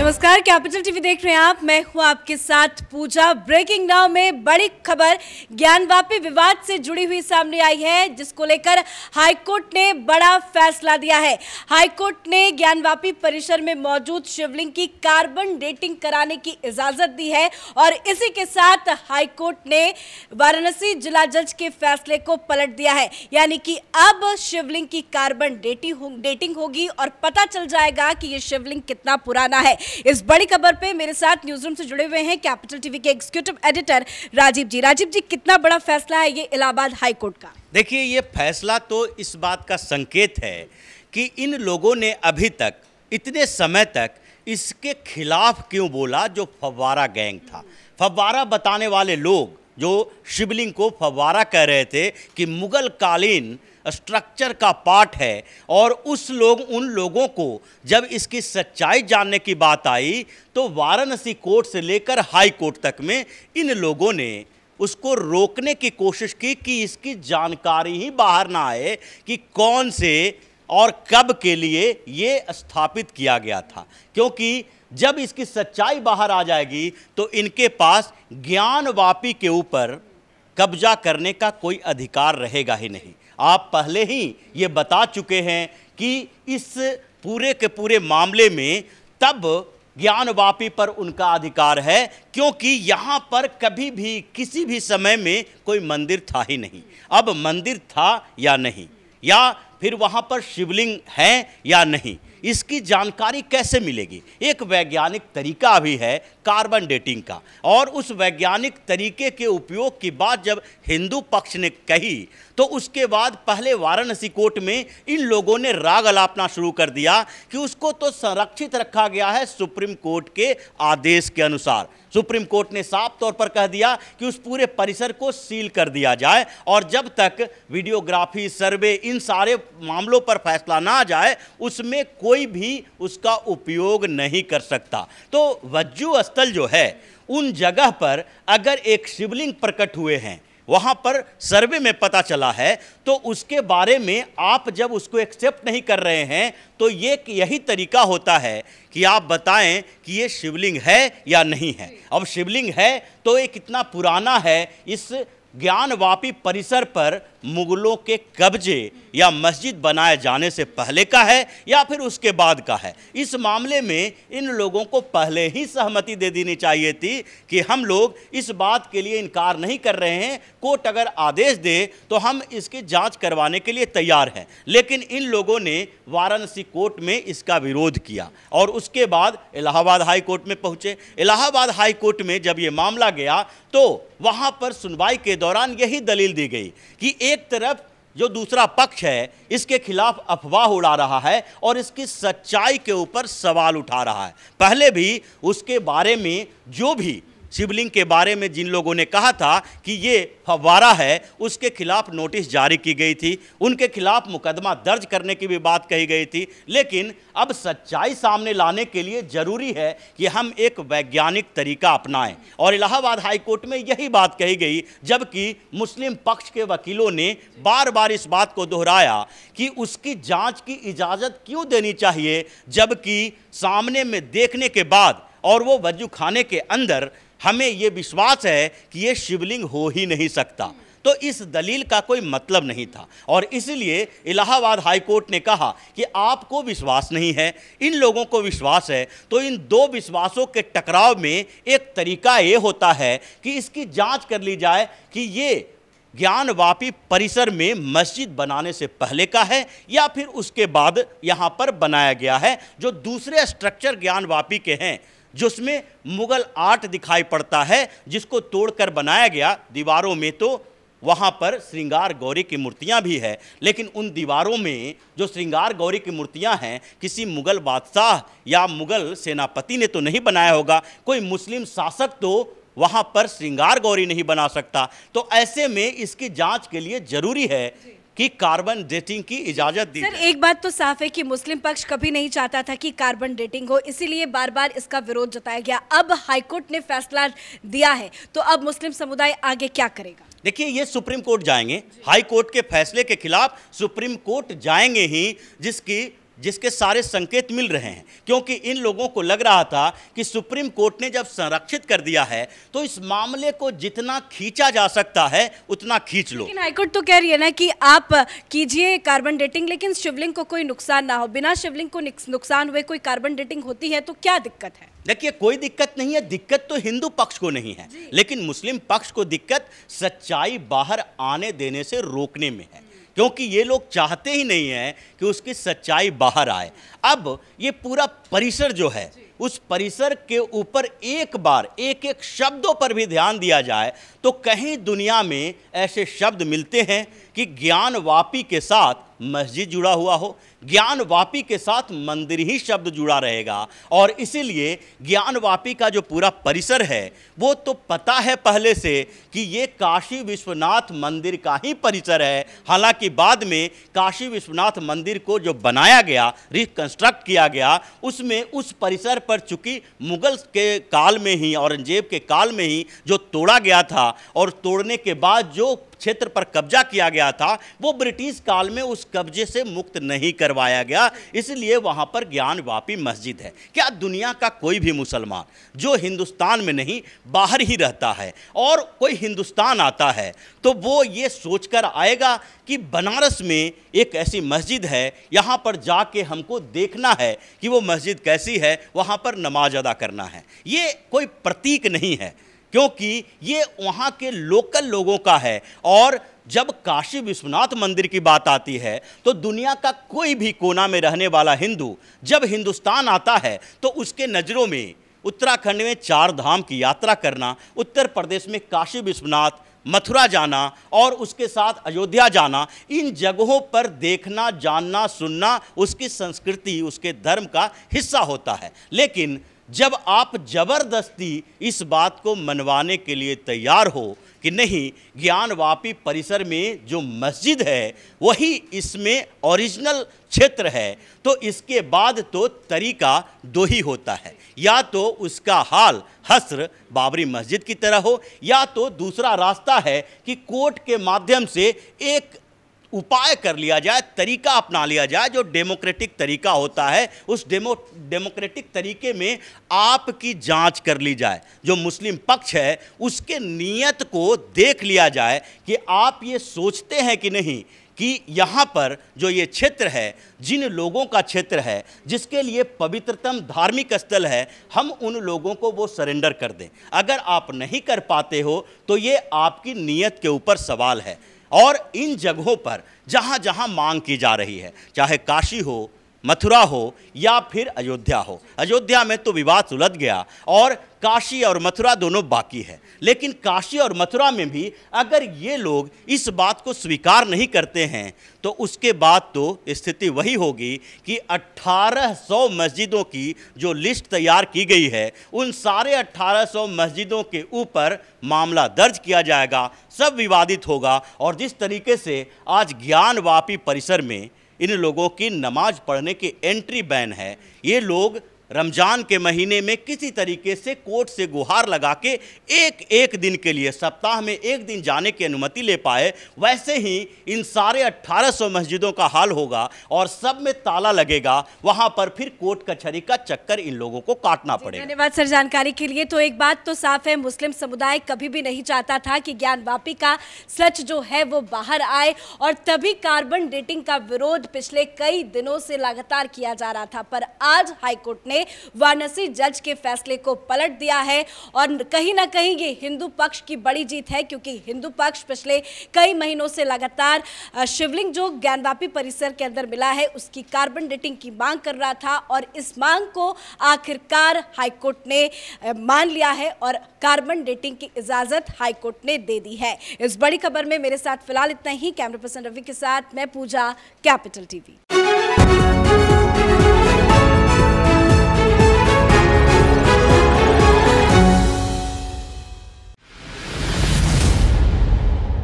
नमस्कार, capital TV देख रहे हैं आप। मैं हूं आपके साथ पूजा। ब्रेकिंग नाउ में बड़ी खबर ज्ञानवापी विवाद से जुड़ी हुई सामने आई है, जिसको लेकर हाईकोर्ट ने बड़ा फैसला दिया है। हाईकोर्ट ने ज्ञानवापी परिसर में मौजूद शिवलिंग की कार्बन डेटिंग कराने की इजाजत दी है और इसी के साथ हाईकोर्ट ने वाराणसी जिला जज के फैसले को पलट दिया है। यानी कि अब शिवलिंग की कार्बन डेटिंग होगी और पता चल जाएगा कि ये शिवलिंग कितना पुराना है। इस बड़ी खबर पे मेरे साथ न्यूज रूम से जुड़े हुए हैं कैपिटल टीवी के एग्जीक्यूटिव एडिटर राजीव जी। राजीव जी, कितना बड़ा फैसला है ये इलाहाबाद हाई कोर्ट का? देखिए, ये फैसला तो इस बात का संकेत है कि इन लोगों ने अभी तक इतने समय तक इसके खिलाफ क्यों बोला। जो फव्वारा गैंग था, फव्वारा बताने वाले लोग जो शिवलिंग को फव्वारा कह रहे थे कि मुगल कालीन स्ट्रक्चर का पार्ट है, और उन लोगों को जब इसकी सच्चाई जानने की बात आई तो वाराणसी कोर्ट से लेकर हाई कोर्ट तक में इन लोगों ने उसको रोकने की कोशिश की कि इसकी जानकारी ही बाहर ना आए कि कौन से और कब के लिए ये स्थापित किया गया था। क्योंकि जब इसकी सच्चाई बाहर आ जाएगी तो इनके पास ज्ञानवापी के ऊपर कब्जा करने का कोई अधिकार रहेगा ही नहीं। आप पहले ही ये बता चुके हैं कि इस पूरे के पूरे मामले में तब ज्ञानवापी पर उनका अधिकार है, क्योंकि यहाँ पर कभी भी किसी भी समय में कोई मंदिर था ही नहीं। अब मंदिर था या नहीं, या फिर वहाँ पर शिवलिंग है या नहीं, इसकी जानकारी कैसे मिलेगी? एक वैज्ञानिक तरीका भी है कार्बन डेटिंग का, और उस वैज्ञानिक तरीके के उपयोग की बात जब हिंदू पक्ष ने कही तो उसके बाद पहले वाराणसी कोर्ट में इन लोगों ने राग अलापना शुरू कर दिया कि उसको तो संरक्षित रखा गया है सुप्रीम कोर्ट के आदेश के अनुसार। सुप्रीम कोर्ट ने साफ तौर पर कह दिया कि उस पूरे परिसर को सील कर दिया जाए, और जब तक वीडियोग्राफी, सर्वे, इन सारे मामलों पर फैसला ना आ जाए उसमें कोई भी उसका उपयोग नहीं कर सकता। तो वज्जू स्थल जो है, उन जगह पर अगर एक शिवलिंग प्रकट हुए हैं, वहाँ पर सर्वे में पता चला है, तो उसके बारे में आप जब उसको एक्सेप्ट नहीं कर रहे हैं तो यही तरीका होता है कि आप बताएं कि ये शिवलिंग है या नहीं है। अब शिवलिंग है तो ये कितना पुराना है, इस ज्ञानवापी परिसर पर मुगलों के कब्जे या मस्जिद बनाए जाने से पहले का है या फिर उसके बाद का है। इस मामले में इन लोगों को पहले ही सहमति दे देनी चाहिए थी कि हम लोग इस बात के लिए इनकार नहीं कर रहे हैं, कोर्ट अगर आदेश दे तो हम इसकी जांच करवाने के लिए तैयार हैं। लेकिन इन लोगों ने वाराणसी कोर्ट में इसका विरोध किया और उसके बाद इलाहाबाद हाई कोर्ट में पहुंचे। इलाहाबाद हाई कोर्ट में जब ये मामला गया तो वहां पर सुनवाई के दौरान यही दलील दी गई कि एक तरफ जो दूसरा पक्ष है इसके खिलाफ अफवाह उड़ा रहा है और इसकी सच्चाई के ऊपर सवाल उठा रहा है। पहले भी उसके बारे में, जो भी शिवलिंग के बारे में जिन लोगों ने कहा था कि ये फव्वारा है, उसके खिलाफ नोटिस जारी की गई थी, उनके खिलाफ मुकदमा दर्ज करने की भी बात कही गई थी। लेकिन अब सच्चाई सामने लाने के लिए जरूरी है कि हम एक वैज्ञानिक तरीका अपनाएं, और इलाहाबाद हाई कोर्ट में यही बात कही गई, जबकि मुस्लिम पक्ष के वकीलों ने बार बार इस बात को दोहराया कि उसकी जांच की इजाज़त क्यों देनी चाहिए, जबकि सामने में देखने के बाद और वो वज्जू खाने के अंदर हमें ये विश्वास है कि ये शिवलिंग हो ही नहीं सकता। तो इस दलील का कोई मतलब नहीं था, और इसलिए इलाहाबाद हाई कोर्ट ने कहा कि आपको विश्वास नहीं है, इन लोगों को विश्वास है। तो इन दो विश्वासों के टकराव में एक तरीका ये होता है कि इसकी जांच कर ली जाए कि ये ज्ञानवापी परिसर में मस्जिद बनाने से पहले का है या फिर उसके बाद यहाँ पर बनाया गया है। जो दूसरे स्ट्रक्चर ज्ञानवापी के हैं जिसमें मुगल आर्ट दिखाई पड़ता है, जिसको तोड़कर बनाया गया, दीवारों में तो वहाँ पर श्रृंगार गौरी की मूर्तियाँ भी है, लेकिन उन दीवारों में जो श्रृंगार गौरी की मूर्तियाँ हैं किसी मुगल बादशाह या मुगल सेनापति ने तो नहीं बनाया होगा, कोई मुस्लिम शासक तो वहाँ पर श्रृंगार गौरी नहीं बना सकता। तो ऐसे में इसकी जांच के लिए जरूरी है कि कार्बन डेटिंग की इजाजत दी। सर, एक बात तो साफ है कि मुस्लिम पक्ष कभी नहीं चाहता था कि कार्बन डेटिंग हो, इसीलिए बार बार इसका विरोध जताया गया। अब हाईकोर्ट ने फैसला दिया है तो अब मुस्लिम समुदाय आगे क्या करेगा? देखिए, ये सुप्रीम कोर्ट जाएंगे, हाई कोर्ट के फैसले के खिलाफ सुप्रीम कोर्ट जाएंगे ही, जिसकी जिसके सारे संकेत मिल रहे हैं, क्योंकि इन लोगों को लग रहा था कि सुप्रीम कोर्ट ने जब संरक्षित कर दिया है तो इस मामले को जितना खींचा जा सकता है उतना खींच लो। लेकिन हाईकोर्ट तो कह रही है ना कि आप कीजिए कार्बन डेटिंग, लेकिन शिवलिंग को कोई नुकसान ना हो। बिना शिवलिंग को नुकसान हुए कोई कार्बन डेटिंग होती है तो क्या दिक्कत है? देखिए, कोई दिक्कत नहीं है। दिक्कत तो हिंदू पक्ष को नहीं है, लेकिन मुस्लिम पक्ष को दिक्कत सच्चाई बाहर आने देने से रोकने में है, क्योंकि ये लोग चाहते ही नहीं हैं कि उसकी सच्चाई बाहर आए। अब ये पूरा परिसर जो है, उस परिसर के ऊपर एक बार एक एक शब्दों पर भी ध्यान दिया जाए तो कहीं दुनिया में ऐसे शब्द मिलते हैं कि ज्ञानवापी के साथ मस्जिद जुड़ा हुआ हो, ज्ञानवापी के साथ मंदिर ही शब्द जुड़ा रहेगा। और इसीलिए ज्ञानवापी का जो पूरा परिसर है वो तो पता है पहले से कि ये काशी विश्वनाथ मंदिर का ही परिसर है। हालांकि बाद में काशी विश्वनाथ मंदिर को जो बनाया गया, रिकंस्ट्रक्ट किया गया, उसमें उस परिसर पर चूंकि मुगल के काल में ही, औरंगजेब के काल में ही जो तोड़ा गया था और तोड़ने के बाद जो क्षेत्र पर कब्जा किया गया था वो ब्रिटिश काल में उस कब्जे से मुक्त नहीं करवाया गया, इसलिए वहां पर ज्ञानवापी मस्जिद है। क्या दुनिया का कोई भी मुसलमान जो हिंदुस्तान में नहीं बाहर ही रहता है और कोई हिंदुस्तान आता है तो वो ये सोचकर आएगा कि बनारस में एक ऐसी मस्जिद है, यहाँ पर जाके हमको देखना है कि वो मस्जिद कैसी है, वहाँ पर नमाज अदा करना है। ये कोई प्रतीक नहीं है, क्योंकि ये वहाँ के लोकल लोगों का है। और जब काशी विश्वनाथ मंदिर की बात आती है तो दुनिया का कोई भी कोना में रहने वाला हिंदू जब हिंदुस्तान आता है तो उसके नज़रों में उत्तराखंड में 4 धाम की यात्रा करना, उत्तर प्रदेश में काशी विश्वनाथ, मथुरा जाना और उसके साथ अयोध्या जाना, इन जगहों पर देखना, जानना, सुनना उसकी संस्कृति, उसके धर्म का हिस्सा होता है। लेकिन जब आप जबरदस्ती इस बात को मनवाने के लिए तैयार हो कि नहीं, ज्ञानवापी परिसर में जो मस्जिद है वही इसमें ओरिजिनल क्षेत्र है, तो इसके बाद तो तरीका 2 ही होता है, या तो उसका हाल हस्र बाबरी मस्जिद की तरह हो, या तो दूसरा रास्ता है कि कोर्ट के माध्यम से एक उपाय कर लिया जाए, तरीका अपना लिया जाए जो डेमोक्रेटिक तरीका होता है। उस डेमोक्रेटिक तरीके में आपकी जांच कर ली जाए, जो मुस्लिम पक्ष है उसके नीयत को देख लिया जाए कि आप ये सोचते हैं कि नहीं कि यहाँ पर जो ये क्षेत्र है, जिन लोगों का क्षेत्र है, जिसके लिए पवित्रतम धार्मिक स्थल है, हम उन लोगों को वो सरेंडर कर दें। अगर आप नहीं कर पाते हो तो ये आपकी नीयत के ऊपर सवाल है। और इन जगहों पर जहाँ जहाँ मांग की जा रही है, चाहे काशी हो, मथुरा हो या फिर अयोध्या हो, अयोध्या में तो विवाद सुलझ गया और काशी और मथुरा दोनों बाकी है, लेकिन काशी और मथुरा में भी अगर ये लोग इस बात को स्वीकार नहीं करते हैं तो उसके बाद तो स्थिति वही होगी कि 1800 मस्जिदों की जो लिस्ट तैयार की गई है उन सारे 1800 मस्जिदों के ऊपर मामला दर्ज किया जाएगा, सब विवादित होगा। और जिस तरीके से आज ज्ञानवापी परिसर में इन लोगों की नमाज पढ़ने की एंट्री बैन है, ये लोग रमजान के महीने में किसी तरीके से कोर्ट से गुहार लगा के एक दिन के लिए सप्ताह में 1 दिन जाने की अनुमति ले पाए, वैसे ही इन सारे 1800 मस्जिदों का हाल होगा और सब में ताला लगेगा। वहां पर फिर कोर्ट कचहरी का चक्कर इन लोगों को काटना पड़ेगा। धन्यवाद सर जानकारी के लिए। तो एक बात तो साफ है, मुस्लिम समुदाय कभी भी नहीं चाहता था कि ज्ञानवापी का सच जो है वो बाहर आए, और तभी कार्बन डेटिंग का विरोध पिछले कई दिनों से लगातार किया जा रहा था। पर आज हाईकोर्ट ने वाराणसी जज के फैसले को पलट दिया है और कहीं ना कहीं ये हिंदू पक्ष की बड़ी जीत है, क्योंकि हिंदू पक्ष पिछले कई महीनों से लगातार शिवलिंग जो ज्ञानवापी परिसर के अंदर मिला है उसकी कार्बन डेटिंग की मांग कर रहा था, और इस मांग को आखिरकार हाईकोर्ट ने मान लिया है और कार्बन डेटिंग की इजाजत हाईकोर्ट ने दे दी है। इस बड़ी खबर में मेरे साथ फिलहाल इतना ही। कैमरा पर्सन रवि के साथ मैं पूजा, कैपिटल टीवी।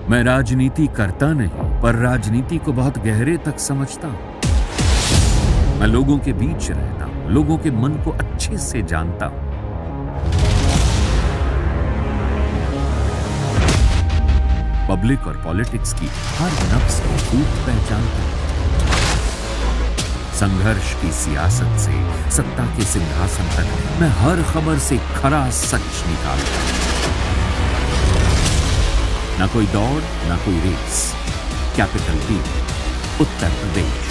मैं राजनीति करता नहीं, पर राजनीति को बहुत गहरे तक समझता हूं। मैं लोगों के बीच रहता हूं, लोगों के मन को अच्छे से जानता हूं। पब्लिक और पॉलिटिक्स की हर नब्ज को खूब पहचानता हूं। संघर्ष की सियासत से सत्ता के सिंहासन तक मैं हर खबर से खरा सच निकालता हूं। ना कोई दौड़, ना कोई race. Capital TV, Uttar Pradesh.